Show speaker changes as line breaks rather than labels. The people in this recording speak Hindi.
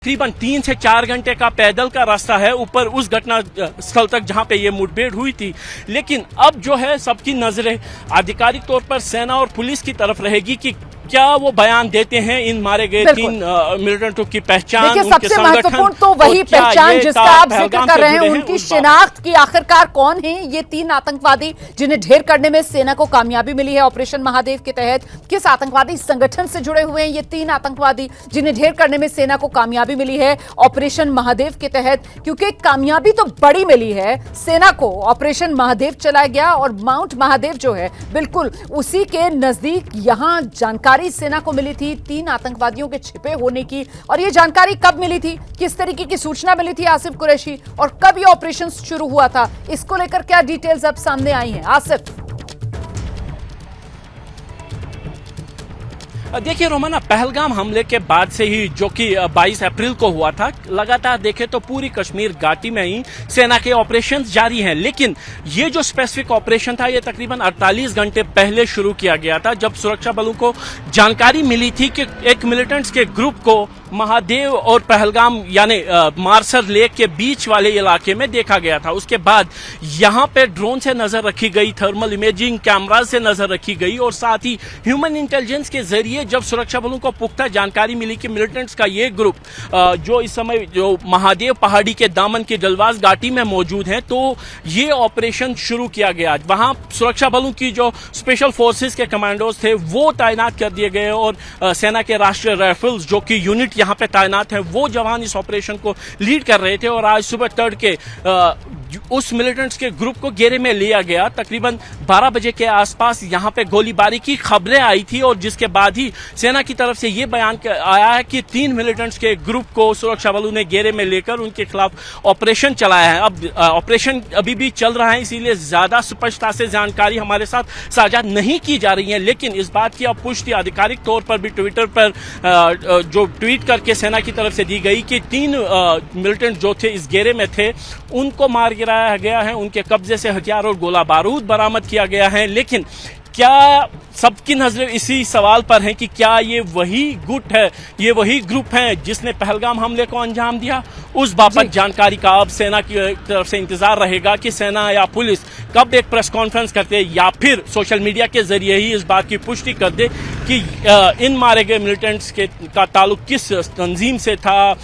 तकरीबन 3 से 4 घंटे का पैदल का रास्ता है ऊपर उस घटना स्थल तक जहां पे ये मुठभेड़ हुई थी। लेकिन अब जो है सबकी नजरें आधिकारिक तौर पर सेना और पुलिस की तरफ रहेगी कि क्या वो बयान देते हैं इन मारे गए 3 मिलिटेंटों की पहचान,
देखिए सबसे महत्वपूर्ण तो वही पहचान जिसका आप जिक्र कर रहे हैं, उनकी शिनाख्त की आखिरकार कौन है ये 3 आतंकवादी जिन्हें ढेर करने में सेना को कामयाबी मिली है ऑपरेशन महादेव के तहत। किस आतंकवादी संगठन से जुड़े हुए हैं ये 3 आतंकवादी जिन्हें ढेर करने में सेना को कामयाबी मिली है ऑपरेशन महादेव के तहत, क्योंकि कामयाबी तो बड़ी मिली है सेना को। ऑपरेशन महादेव चलाया गया और माउंट महादेव जो है बिल्कुल उसी के नजदीक यहां जानकारी सेना को मिली थी 3 आतंकवादियों के छिपे होने की। और ये जानकारी कब मिली थी, किस तरीके की सूचना मिली थी आसिफ कुरैशी, और कब ये ऑपरेशन शुरू हुआ था, इसको लेकर क्या डिटेल्स अब सामने आई हैं आसिफ?
देखिए रोमाना, पहलगाम हमले के बाद से ही जो कि 22 अप्रैल को हुआ था, लगातार देखें तो पूरी कश्मीर घाटी में ही सेना के ऑपरेशंस जारी हैं। लेकिन ये जो स्पेसिफिक ऑपरेशन था ये तकरीबन 48 घंटे पहले शुरू किया गया था, जब सुरक्षा बलों को जानकारी मिली थी कि एक मिलिटेंट्स के ग्रुप को महादेव और पहलगाम यानी मार्सर लेक के बीच वाले इलाके में देखा गया था। उसके बाद यहां पे ड्रोन से नजर रखी गई, थर्मल इमेजिंग कैमरा से नजर रखी गई और साथ ही ह्यूमन इंटेलिजेंस के जरिए जब सुरक्षा बलों को पुख्ता जानकारी मिली कि मिलिटेंट्स का ये ग्रुप जो इस समय जो महादेव पहाड़ी के दामन की डलवास घाटी में मौजूद है, तो ये ऑपरेशन शुरू किया गया। वहां सुरक्षा बलों की जो स्पेशल फोर्सेस के कमांडोज थे वो तैनात कर दिए गए और सेना के राष्ट्रीय राइफल्स जो कि यूनिट यहां पे तैनात है वो जवान इस ऑपरेशन को लीड कर रहे थे। और आज सुबह तड़के उस मिलिटेंट्स के ग्रुप को घेरे में लिया गया। तकरीबन 12 बजे के आसपास यहां पे गोलीबारी की खबरें आई थी और जिसके बाद ही सेना की तरफ से यह बयान आया है कि 3 मिलिटेंट्स के ग्रुप को सुरक्षा बलों ने घेरे में लेकर उनके खिलाफ ऑपरेशन चलाया है। अब ऑपरेशन अभी भी चल रहा है, इसीलिए ज्यादा स्पष्टता से जानकारी हमारे साथ साझा नहीं की जा रही है। लेकिन इस बात की अब पुष्टि आधिकारिक तौर पर भी ट्विटर पर जो ट्वीट करके सेना की तरफ से दी गई कि 3 मिलिटेंट जो थे इस घेरे में थे उनको मार गिराया गया है, उनके कब्जे से हथियार और गोला बारूद बरामद किया गया है। लेकिन क्या सबकी नजरें इसी सवाल पर हैं कि क्या ये वही गुट है, ये वही ग्रुप है जिसने पहलगाम हमले को अंजाम दिया? उस बाबत जानकारी का अब सेना की तरफ से इंतजार रहेगा कि सेना या पुलिस कब एक प्रेस कॉन्फ्रेंस करते या फिर सोशल मीडिया के जरिए ही इस बात की पुष्टि कर दे कि इन मारे गए मिलिटेंट्स का ताल्लुक किस तंजीम से था।